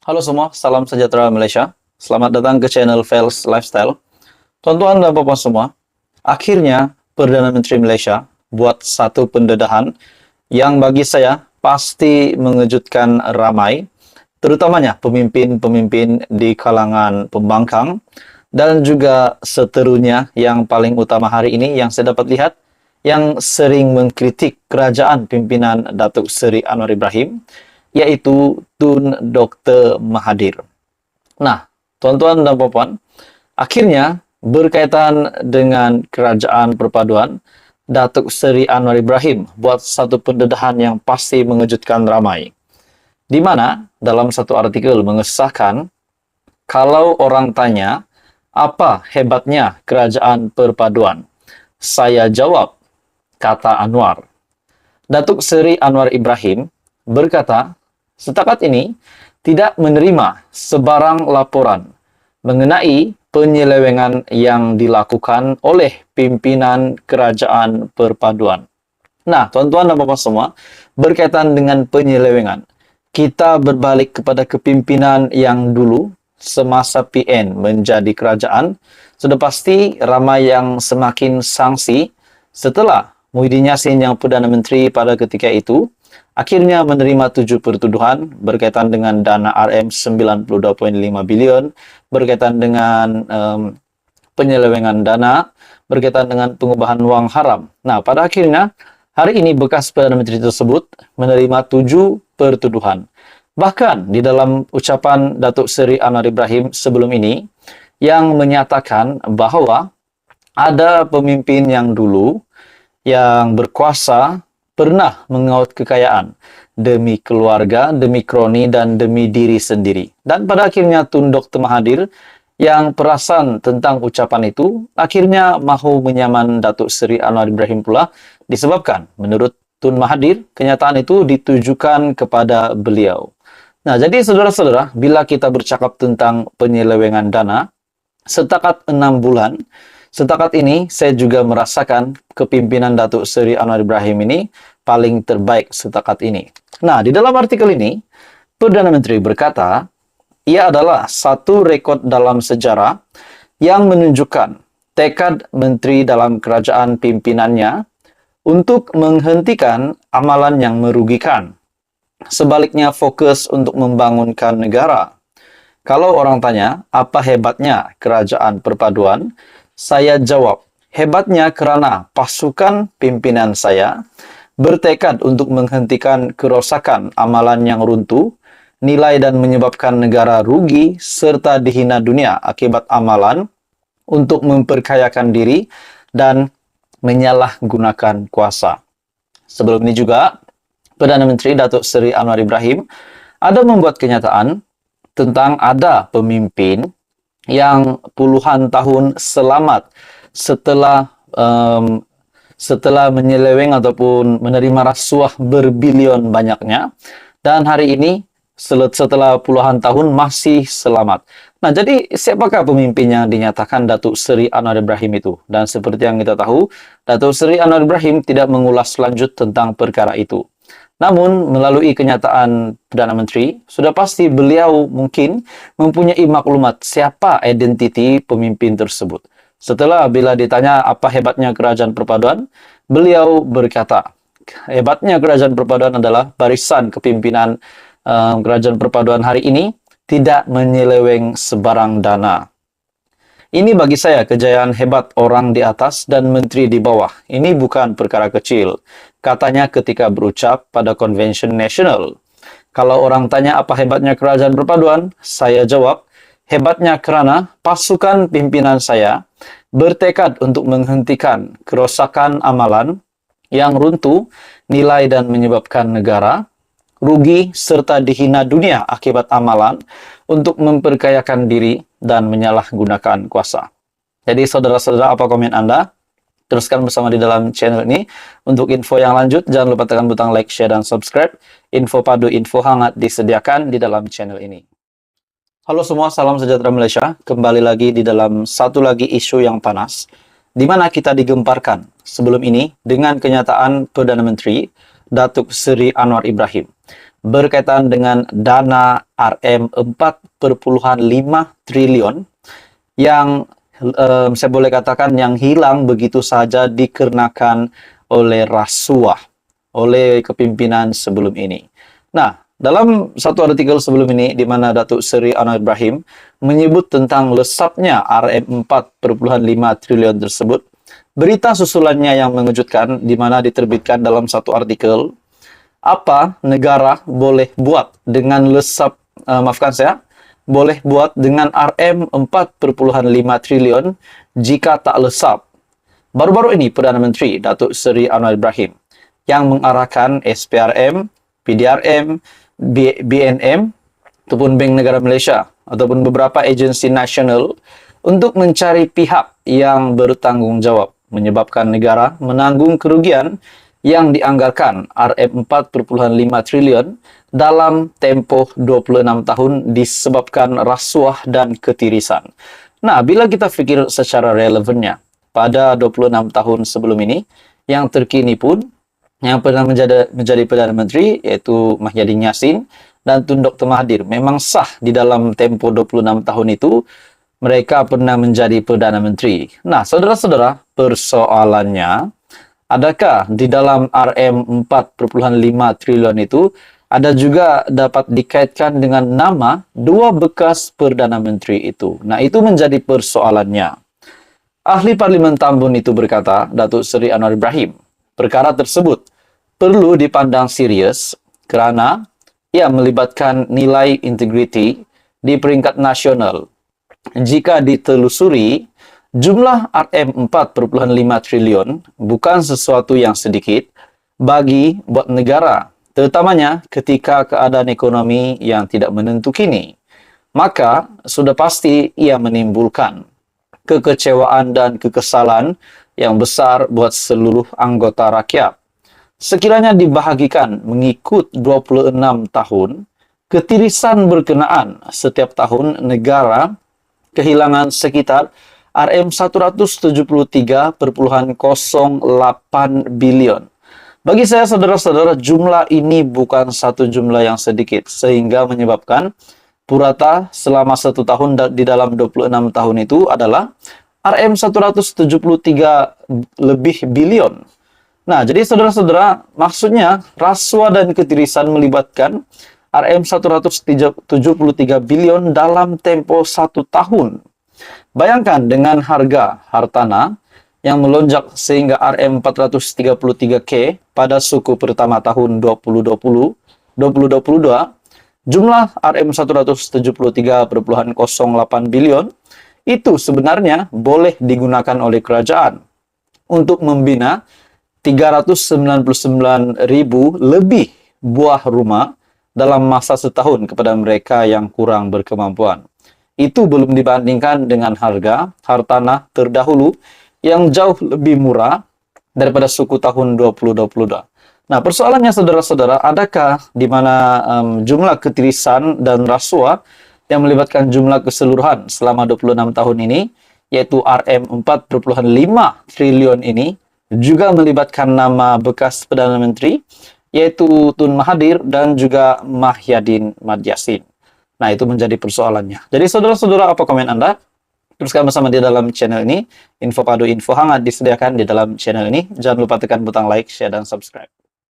Halo semua, salam sejahtera Malaysia. Selamat datang ke channel Fels Lifestyle. Tuan-tuan dan puan semua, akhirnya Perdana Menteri Malaysia buat satu pendedahan yang bagi saya pasti mengejutkan ramai, terutamanya pemimpin-pemimpin di kalangan pembangkang dan juga seterunya yang paling utama hari ini yang saya dapat lihat yang sering mengkritik kerajaan pimpinan Datuk Seri Anwar Ibrahim, yaitu Tun Dr. Mahathir. Nah, tuan-tuan dan puan-puan, akhirnya berkaitan dengan kerajaan perpaduan, Datuk Seri Anwar Ibrahim buat satu pendedahan yang pasti mengejutkan ramai. Di mana dalam satu artikel mengesahkan, kalau orang tanya, apa hebatnya kerajaan perpaduan? Saya jawab, kata Anwar. Datuk Seri Anwar Ibrahim berkata, setakat ini tidak menerima sebarang laporan mengenai penyelewengan yang dilakukan oleh pimpinan kerajaan perpaduan. Nah, tuan-tuan dan puan semua, berkaitan dengan penyelewengan, kita berbalik kepada kepimpinan yang dulu semasa PN menjadi kerajaan, sudah pasti ramai yang semakin sangsi setelah Muhyiddin Yassin yang Perdana Menteri pada ketika itu akhirnya menerima 7 pertuduhan berkaitan dengan dana RM 92.5 bilion, berkaitan dengan penyelewengan dana, berkaitan dengan pengubahan wang haram. Nah, pada akhirnya, hari ini bekas Perdana Menteri tersebut menerima 7 pertuduhan. Bahkan di dalam ucapan Datuk Seri Anwar Ibrahim sebelum ini, yang menyatakan bahwa ada pemimpin yang dulu yang berkuasa pernah mengaut kekayaan demi keluarga, demi kroni, dan demi diri sendiri. Dan pada akhirnya Tun Dr. Mahathir yang perasan tentang ucapan itu akhirnya mahu menyaman Datuk Seri Anwar Ibrahim pula disebabkan menurut Tun Mahathir kenyataan itu ditujukan kepada beliau. Nah, jadi saudara-saudara, bila kita bercakap tentang penyelewengan dana, setakat 6 bulan, setakat ini saya juga merasakan kepimpinan Datuk Seri Anwar Ibrahim ini paling terbaik setakat ini. Nah, di dalam artikel ini, Perdana Menteri berkata, ia adalah satu rekod dalam sejarah yang menunjukkan tekad menteri dalam kerajaan pimpinannya untuk menghentikan amalan yang merugikan. Sebaliknya fokus untuk membangunkan negara. Kalau orang tanya, apa hebatnya kerajaan perpaduan? Saya jawab, hebatnya karena pasukan pimpinan saya bertekad untuk menghentikan kerosakan amalan yang runtuh, nilai dan menyebabkan negara rugi serta dihina dunia akibat amalan untuk memperkayakan diri dan menyalahgunakan kuasa. Sebelum ini juga, Perdana Menteri Datuk Seri Anwar Ibrahim ada membuat kenyataan tentang ada pemimpin yang puluhan tahun selamat setelah menyeleweng ataupun menerima rasuah berbilion banyaknya, dan hari ini setelah puluhan tahun masih selamat. Nah, jadi siapakah pemimpin yang dinyatakan Datuk Seri Anwar Ibrahim itu? Dan seperti yang kita tahu, Datuk Seri Anwar Ibrahim tidak mengulas lanjut tentang perkara itu. Namun, melalui kenyataan Perdana Menteri, sudah pasti beliau mungkin mempunyai maklumat siapa identiti pemimpin tersebut. Setelah bila ditanya apa hebatnya kerajaan perpaduan, beliau berkata, hebatnya kerajaan perpaduan adalah barisan kepimpinan kerajaan perpaduan hari ini tidak menyeleweng sebarang dana. Ini bagi saya kejayaan hebat orang di atas dan menteri di bawah. Ini bukan perkara kecil, katanya ketika berucap pada Convention Nasional. Kalau orang tanya apa hebatnya kerajaan perpaduan, saya jawab, hebatnya kerana pasukan pimpinan saya bertekad untuk menghentikan kerosakan amalan yang runtuh, nilai dan menyebabkan negara rugi serta dihina dunia akibat amalan untuk memperkayakan diri dan menyalahgunakan kuasa. Jadi saudara-saudara, apa komen Anda? Teruskan bersama di dalam channel ini. Untuk info yang lanjut, jangan lupa tekan butang like, share, dan subscribe. Info padu, info hangat disediakan di dalam channel ini. Halo semua, salam sejahtera Malaysia. Kembali lagi di dalam satu lagi isu yang panas, di mana kita digemparkan sebelum ini dengan kenyataan Perdana Menteri Datuk Seri Anwar Ibrahim berkaitan dengan dana Rp4,5 triliun yang saya boleh katakan yang hilang begitu saja dikarenakan oleh rasuah oleh kepimpinan sebelum ini. Nah, dalam satu artikel sebelum ini di mana Datuk Seri Anwar Ibrahim menyebut tentang lesapnya Rm4,5 triliun tersebut, berita susulannya yang mengejutkan di mana diterbitkan dalam satu artikel apa negara boleh buat dengan lesap, boleh buat dengan Rm4,5 triliun jika tak lesap. Baru-baru ini Perdana Menteri Datuk Seri Anwar Ibrahim yang mengarahkan SPRM, PDRM, BNM ataupun Bank Negara Malaysia ataupun beberapa agensi nasional untuk mencari pihak yang bertanggungjawab menyebabkan negara menanggung kerugian yang dianggarkan Rm4,5 triliun dalam tempoh 26 tahun disebabkan rasuah dan ketirisan. Nah, bila kita fikir secara relevannya, pada 26 tahun sebelum ini, yang terkini pun, yang pernah menjadi Perdana Menteri, iaitu Mahyadin Yassin dan Tun Dr. Mahathir, memang sah di dalam tempoh 26 tahun itu, mereka pernah menjadi Perdana Menteri. Nah, saudara-saudara, persoalannya, adakah di dalam Rm4,5 triliun itu ada juga dapat dikaitkan dengan nama dua bekas Perdana Menteri itu? Nah, itu menjadi persoalannya. Ahli Parlimen Tambun itu berkata, Datuk Seri Anwar Ibrahim, perkara tersebut perlu dipandang serius kerana ia melibatkan nilai integriti di peringkat nasional. Jika ditelusuri, jumlah Rm4,5 triliun bukan sesuatu yang sedikit bagi buat negara, terutamanya ketika keadaan ekonomi yang tidak menentu kini. Maka, sudah pasti ia menimbulkan kekecewaan dan kekesalan yang besar buat seluruh anggota rakyat. Sekiranya dibahagikan mengikut 26 tahun, ketirisan berkenaan setiap tahun negara kehilangan sekitar Rm173,08 bilion. Bagi saya, saudara-saudara, jumlah ini bukan satu jumlah yang sedikit, sehingga menyebabkan purata selama 1 tahun di dalam 26 tahun itu adalah Rm173 lebih bilion. Nah, jadi saudara-saudara, maksudnya rasuah dan ketirisan melibatkan Rm173 bilion dalam tempo 1 tahun. Bayangkan dengan harga hartana yang melonjak sehingga Rm433K pada suku pertama tahun 2022, jumlah Rm173,08 bilion itu sebenarnya boleh digunakan oleh kerajaan untuk membina 399,000 lebih buah rumah dalam masa setahun kepada mereka yang kurang berkemampuan. Itu belum dibandingkan dengan harga hartanah terdahulu yang jauh lebih murah daripada suku tahun 2022. Nah, persoalannya saudara-saudara, adakah di mana jumlah ketirisan dan rasuah yang melibatkan jumlah keseluruhan selama 26 tahun ini, yaitu Rm4,5 triliun ini, juga melibatkan nama bekas Perdana Menteri, yaitu Tun Mahathir dan juga Mahyadin Yassin. Nah, itu menjadi persoalannya. Jadi, saudara-saudara, apa komen Anda? Teruskan bersama di dalam channel ini. Info padu, info hangat disediakan di dalam channel ini. Jangan lupa tekan butang like, share, dan subscribe.